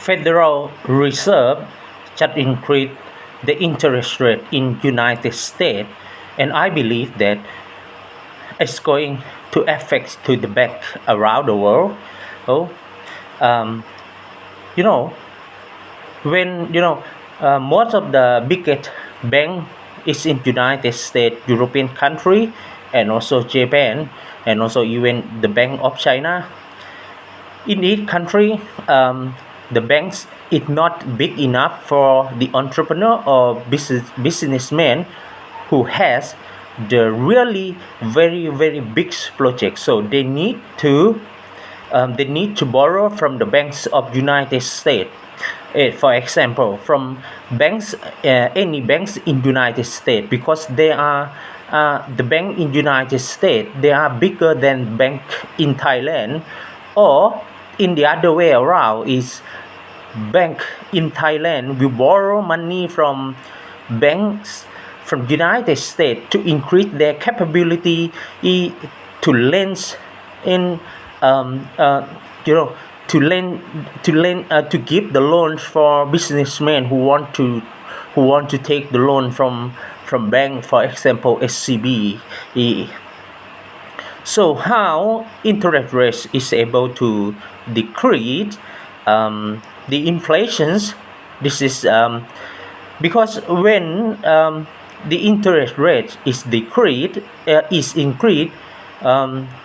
Federal Reserve just increased the interest rate in United States, and I believe that it's going to affect to the bank around the world. So, um, you know, when most of the biggest bank is in United States, European country, and also Japan, and also even the Bank of China. In each country, the banks is not big enough for the entrepreneur or businessman who has the really very big project. So they need to borrow from the banks of United States. For example, from banks, any banks in United States, because they are the bank in United States, they are bigger than bank in Thailand, or in the other way around is bank in Thailand will borrow money from banks from United States to increase their capability to lend in um, uh, you know to give the loans for businessmen who want to take the loan from bank, for example SCB. So how interest rates is able to decrease the inflations? This is because when the interest rate is increased,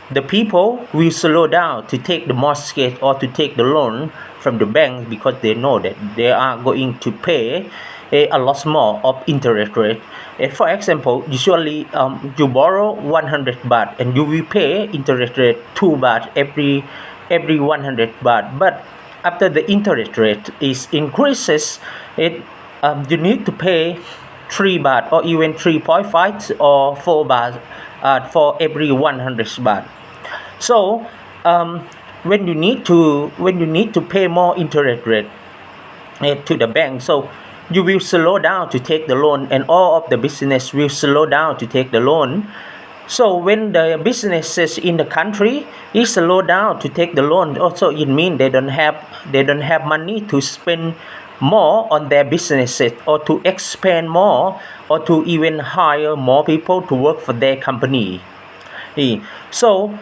the people will slow down to take the mortgage or to take the loan from the bank because they know that they are going to pay a lot more of interest rate. For example, usually you borrow 100 baht and you will pay interest rate 2 baht every 100 baht. But after the interest rate is increases, you need to pay 3 baht or even 3.5 or 4 baht for every 100 baht. So when you need to pay more interest rate to the bank, so you will slow down to take the loan, and all of the business will slow down to take the loan. So when the businesses in the country is slow down to take the loan, also it means they don't have money to spend more on their businesses or to expand more or to even hire more people to work for their company. So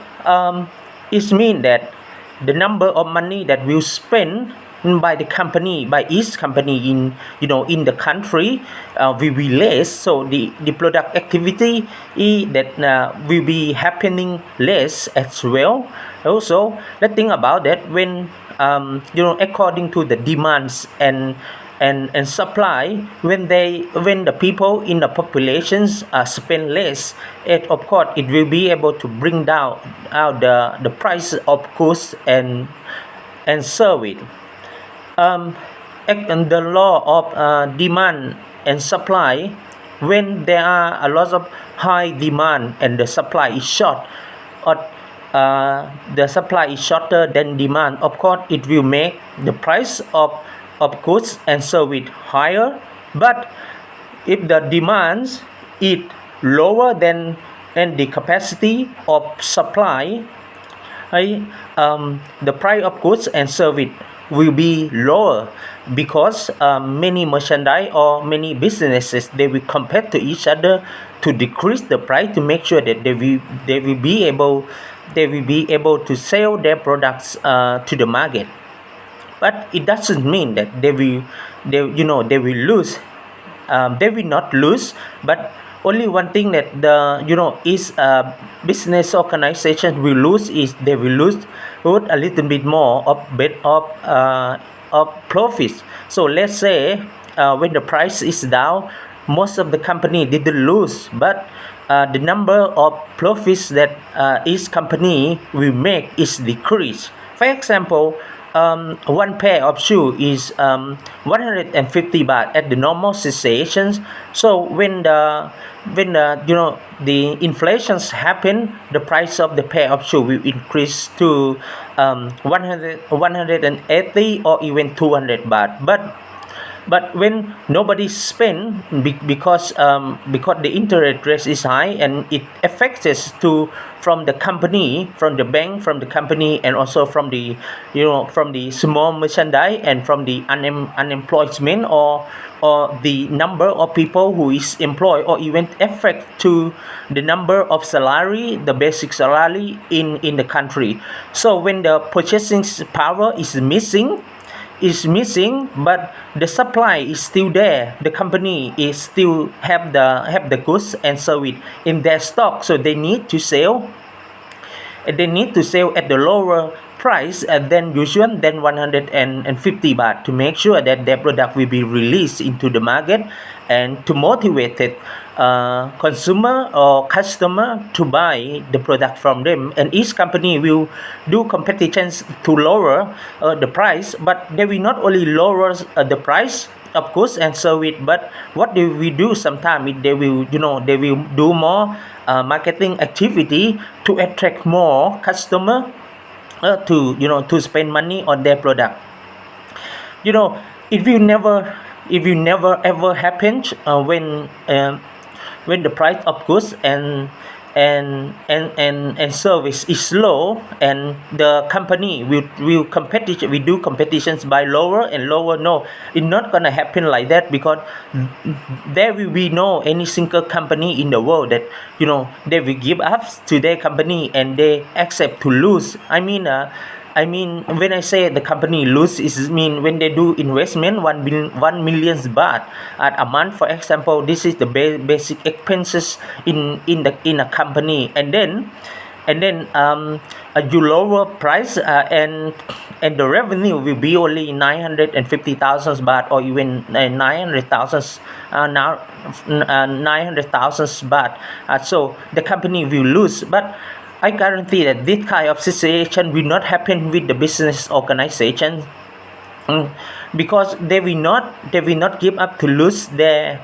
it means that the number of money that will spend by the company, by each company in the country will be less. So the product activity that will be happening less as well. Also, let's think about that when according to the demands and supply, when the people in the populations spend less, of course it will be able to bring down out the price of goods and service. um, and the law of demand and supply, when there are a lot of high demand and the supply is short, or the supply is shorter than demand, of course it will make the price of goods and service higher. But if the demands is lower than the capacity of supply, the price of goods and service will be lower, because many merchandise or many businesses, they will compete to each other to decrease the price to make sure that they will be able to sell their products to the market. But it doesn't mean that they will lose. They will not lose, but only one thing that the is business organization will lose is they will lose a little bit more of profits. So let's say when the price is down, most of the company didn't lose, but the number of profits that each company will make is decreased. For example, one pair of shoe is 150 baht at the normal situations. So when the inflations happen, the price of the pair of shoe will increase to 180 or even 200 baht. But But when nobody spend because the interest rate is high, and it affects us to from the company, from the bank, from the company, and also from the from the small merchandise, and from the unemployment, or the number of people who is employed, or even affect to the number of salary, the basic salary in the country. So when the purchasing power is missing, but the supply is still there, the company is still have the goods and service in their stock, so they need to sell at the lower price than usual, than 150 baht, to make sure that their product will be released into the market, and to motivate it, consumer or customer to buy the product from them. And each company will do competitions to lower the price, but they will not only lower the price of course and service, but what they will do sometimes, they will do more marketing activity to attract more customer, to spend money on their product. you know it will never ever happen when the price of goods and service is low, and the company will do competitions by lower and lower. No, it's not gonna happen like that, because there will be no any single company in the world that they will give up to their company and they accept to lose. I mean, when I say the company lose, is mean when they do investment 1 million baht at a month, for example. This is the basic expenses in a company, and then you lower price, and the revenue will be only 950,000 baht, or even 900,000 now 900,000 baht. So the company will lose. But I guarantee that this kind of situation will not happen with the business organization. Mm, because they will not give up to lose their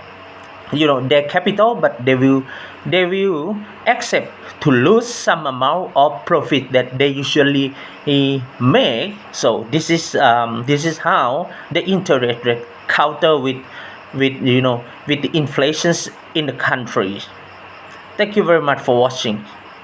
capital, but they will accept to lose some amount of profit that they usually make. So this is how the interest rate counter with the inflations in the country. Thank you very much for watching.